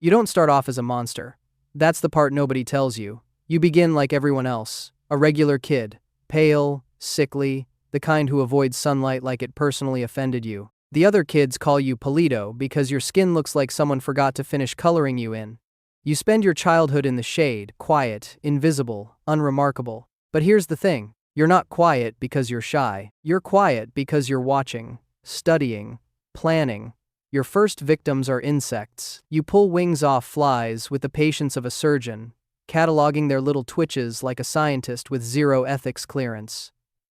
You don't start off as a monster. That's the part nobody tells you. You begin like everyone else, a regular kid, pale, sickly, the kind who avoids sunlight like it personally offended you. The other kids call you Polito because your skin looks like someone forgot to finish coloring you in. You spend your childhood in the shade, quiet, invisible, unremarkable. But here's the thing, you're not quiet because you're shy. You're quiet because you're watching, studying, planning. Your first victims are insects. You pull wings off flies with the patience of a surgeon, cataloging their little twitches like a scientist with zero ethics clearance.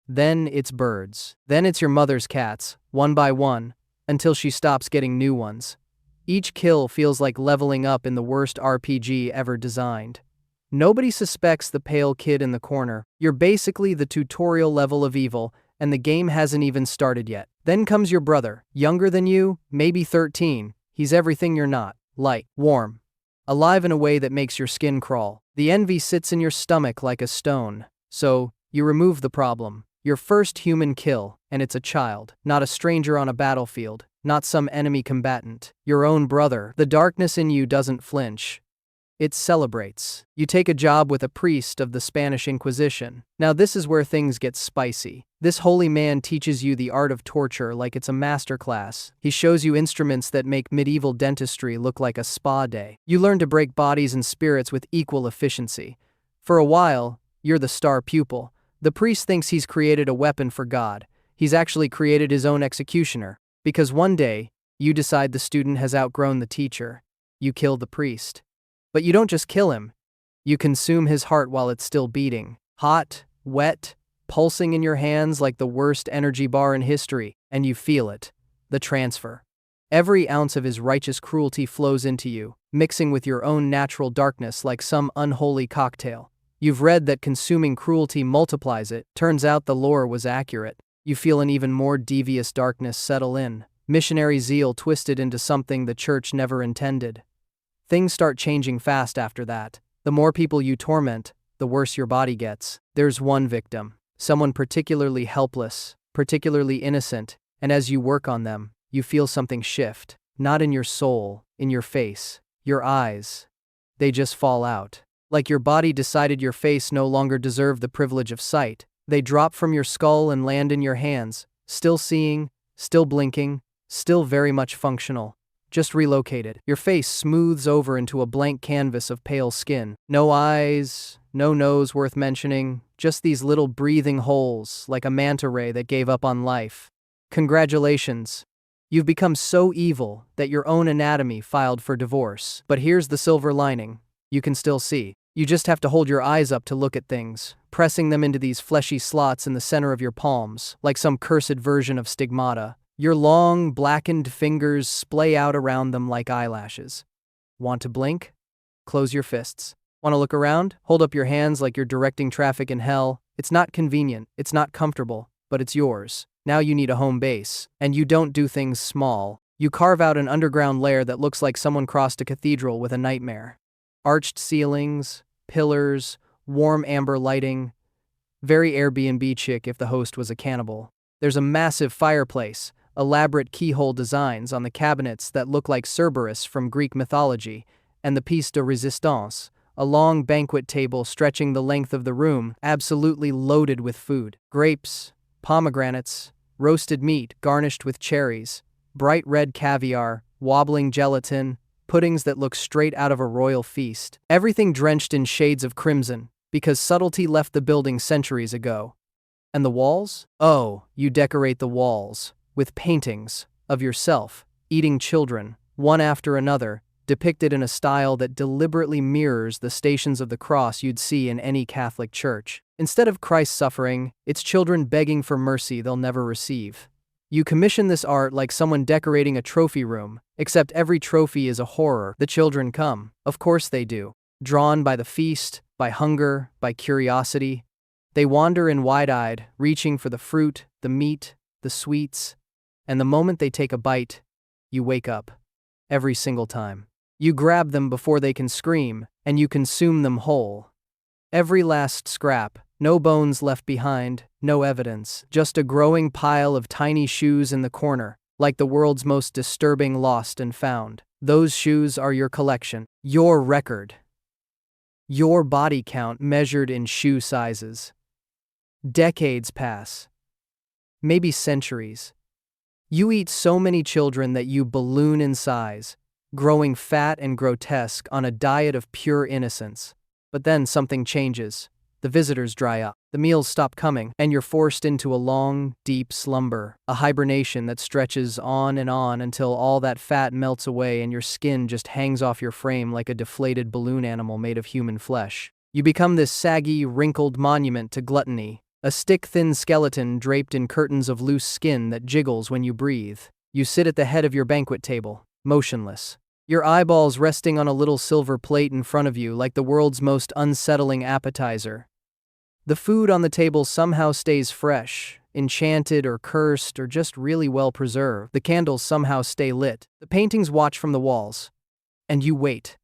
Then it's birds. Then it's your mother's cats, one by one, until she stops getting new ones. Each kill feels like leveling up in the worst RPG ever designed. Nobody suspects the pale kid in the corner. You're basically the tutorial level of evil, and the game hasn't even started yet. Then comes your brother, younger than you, maybe 13. He's everything you're not. Light, warm, alive in a way that makes your skin crawl. The envy sits in your stomach like a stone. So, you remove the problem. Your first human kill, and it's a child, not a stranger on a battlefield, not some enemy combatant. Your own brother. The darkness in you doesn't flinch. It celebrates. You take a job with a priest of the Spanish Inquisition. Now this is where things get spicy. This holy man teaches you the art of torture like it's a masterclass. He shows you instruments that make medieval dentistry look like a spa day. You learn to break bodies and spirits with equal efficiency. For a while, you're the star pupil. The priest thinks he's created a weapon for God. He's actually created his own executioner. Because one day, you decide the student has outgrown the teacher. You kill the priest. But you don't just kill him. You consume his heart while it's still beating. Hot, wet, pulsing in your hands like the worst energy bar in history, and you feel it. The transfer. Every ounce of his righteous cruelty flows into you, mixing with your own natural darkness like some unholy cocktail. You've read that consuming cruelty multiplies it. Turns out the lore was accurate. You feel an even more devious darkness settle in. Missionary zeal twisted into something the church never intended. Things start changing fast after that. The more people you torment, the worse your body gets. There's one victim, someone particularly helpless, particularly innocent, and as you work on them, you feel something shift. Not in your soul, in your face, your eyes. They just fall out. Like your body decided your face no longer deserved the privilege of sight. They drop from your skull and land in your hands, still seeing, still blinking, still very much functional. Just relocated. Your face smooths over into a blank canvas of pale skin. No eyes, no nose worth mentioning, just these little breathing holes, like a manta ray that gave up on life. Congratulations. You've become so evil that your own anatomy filed for divorce. But here's the silver lining. You can still see. You just have to hold your eyes up to look at things, pressing them into these fleshy slots in the center of your palms, like some cursed version of stigmata. Your long, blackened fingers splay out around them like eyelashes. Want to blink? Close your fists. Want to look around? Hold up your hands like you're directing traffic in hell. It's not convenient, it's not comfortable, but it's yours. Now you need a home base. And you don't do things small. You carve out an underground lair that looks like someone crossed a cathedral with a nightmare. Arched ceilings, pillars, warm amber lighting. Very Airbnb chic if the host was a cannibal. There's a massive fireplace, elaborate keyhole designs on the cabinets that look like Cerberus from Greek mythology, and the piece de resistance, a long banquet table stretching the length of the room, absolutely loaded with food. Grapes, pomegranates, roasted meat garnished with cherries, bright red caviar, wobbling gelatin, puddings that look straight out of a royal feast. Everything drenched in shades of crimson, because subtlety left the building centuries ago. And the walls? Oh, you decorate the walls with paintings of yourself, eating children, one after another, depicted in a style that deliberately mirrors the Stations of the Cross you'd see in any Catholic church. Instead of Christ suffering, it's children begging for mercy they'll never receive. You commission this art like someone decorating a trophy room, except every trophy is a horror. The children come. Of course they do. Drawn by the feast, by hunger, by curiosity. They wander in wide-eyed, reaching for the fruit, the meat, the sweets. And the moment they take a bite, you wake up. Every single time. You grab them before they can scream, and you consume them whole. Every last scrap, no bones left behind, no evidence, just a growing pile of tiny shoes in the corner, like the world's most disturbing lost and found. Those shoes are your collection, your record, your body count measured in shoe sizes. Decades pass, maybe centuries. You eat so many children that you balloon in size, growing fat and grotesque on a diet of pure innocence. But then something changes. The visitors dry up, the meals stop coming, and you're forced into a long, deep slumber, a hibernation that stretches on and on until all that fat melts away and your skin just hangs off your frame like a deflated balloon animal made of human flesh. You become this saggy, wrinkled monument to gluttony, a stick-thin skeleton draped in curtains of loose skin that jiggles when you breathe. You sit at the head of your banquet table, motionless, your eyeballs resting on a little silver plate in front of you like the world's most unsettling appetizer. The food on the table somehow stays fresh, enchanted or cursed or just really well preserved. The candles somehow stay lit. The paintings watch from the walls. And you wait.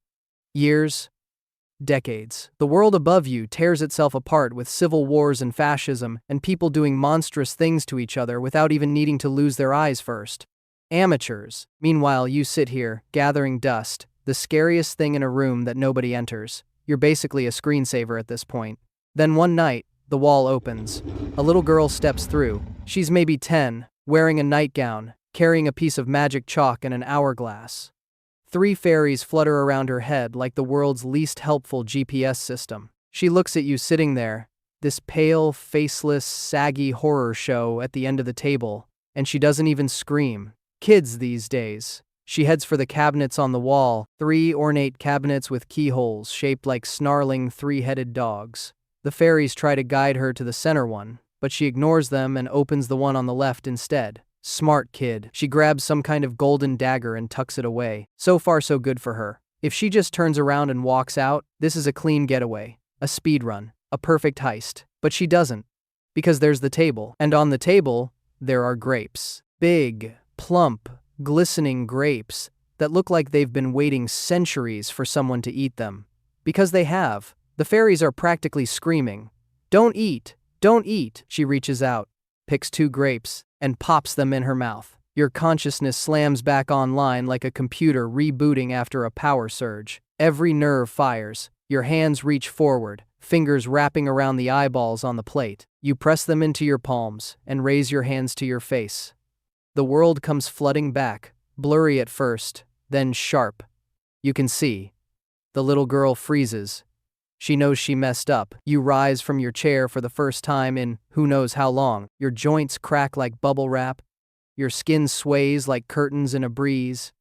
Years, decades. The world above you tears itself apart with civil wars and fascism and people doing monstrous things to each other without even needing to lose their eyes first. Amateurs. Meanwhile, you sit here, gathering dust, the scariest thing in a room that nobody enters. You're basically a screensaver at this point. Then one night, the wall opens. A little girl steps through. She's maybe 10, wearing a nightgown, carrying a piece of magic chalk and an hourglass. 3 fairies flutter around her head like the world's least helpful GPS system. She looks at you sitting there, this pale, faceless, saggy horror show at the end of the table, and she doesn't even scream. Kids these days. She heads for the cabinets on the wall, 3 ornate cabinets with keyholes shaped like snarling 3-headed dogs. The fairies try to guide her to the center one, but she ignores them and opens the one on the left instead. Smart kid. She grabs some kind of golden dagger and tucks it away. So far so good for her. If she just turns around and walks out, this is a clean getaway, a speed run, a perfect heist. But she doesn't. Because there's the table. And on the table, there are grapes. Big, plump, glistening grapes that look like they've been waiting centuries for someone to eat them. Because they have. The fairies are practically screaming, "Don't eat! Don't eat!" She reaches out, picks 2 grapes, and pops them in her mouth. Your consciousness slams back online like a computer rebooting after a power surge. Every nerve fires. Your hands reach forward, fingers wrapping around the eyeballs on the plate. You press them into your palms and raise your hands to your face. The world comes flooding back, blurry at first, then sharp. You can see. The little girl freezes. She knows she messed up. You rise from your chair for the first time in who knows how long. Your joints crack like bubble wrap. Your skin sways like curtains in a breeze.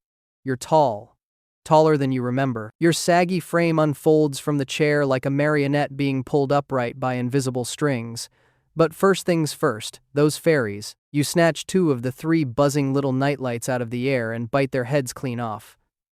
You're tall. Taller than you remember. Your saggy frame unfolds from the chair like a marionette being pulled upright by invisible strings. But first things first, those fairies. You snatch 2 of the 3 buzzing little nightlights out of the air and bite their heads clean off.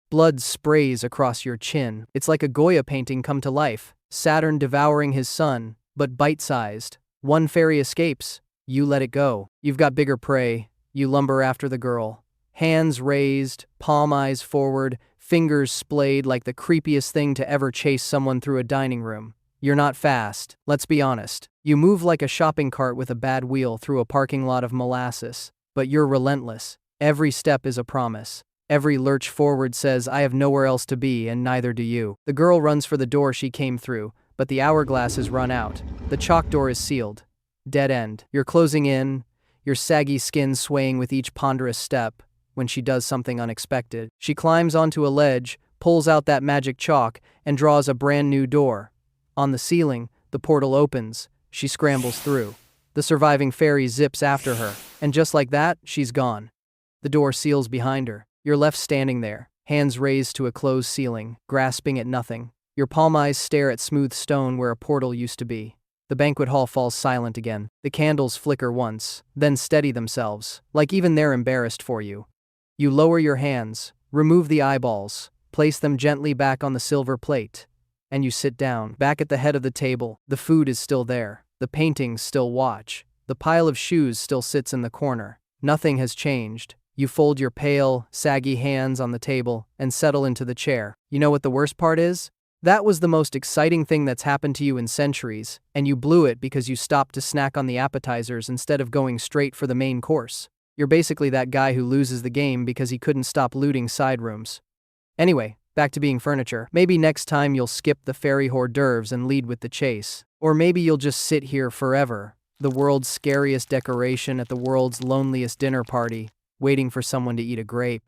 Blood sprays across your chin. It's like a Goya painting come to life. Saturn devouring his son, but bite-sized. One fairy escapes. You let it go. You've got bigger prey. You lumber after the girl. Hands raised, palm eyes forward, fingers splayed like the creepiest thing to ever chase someone through a dining room. You're not fast. Let's be honest. You move like a shopping cart with a bad wheel through a parking lot of molasses. But you're relentless. Every step is a promise. Every lurch forward says, I have nowhere else to be, and neither do you. The girl runs for the door she came through, but the hourglass has run out. The chalk door is sealed. Dead end. You're closing in, your saggy skin swaying with each ponderous step, when she does something unexpected. She climbs onto a ledge, pulls out that magic chalk, and draws a brand new door. On the ceiling, the portal opens. She scrambles through. The surviving fairy zips after her, and just like that, she's gone. The door seals behind her. You're left standing there, hands raised to a closed ceiling, grasping at nothing. Your palm eyes stare at smooth stone where a portal used to be. The banquet hall falls silent again. The candles flicker once, then steady themselves, like even they're embarrassed for you. You lower your hands, remove the eyeballs, place them gently back on the silver plate, and you sit down. Back at the head of the table, the food is still there. The paintings still watch. The pile of shoes still sits in the corner. Nothing has changed. You fold your pale, saggy hands on the table and settle into the chair. You know what the worst part is? That was the most exciting thing that's happened to you in centuries, and you blew it because you stopped to snack on the appetizers instead of going straight for the main course. You're basically that guy who loses the game because he couldn't stop looting side rooms. Anyway, back to being furniture. Maybe next time you'll skip the fairy hors d'oeuvres and lead with the chase. Or maybe you'll just sit here forever, the world's scariest decoration at the world's loneliest dinner party, waiting for someone to eat a grape.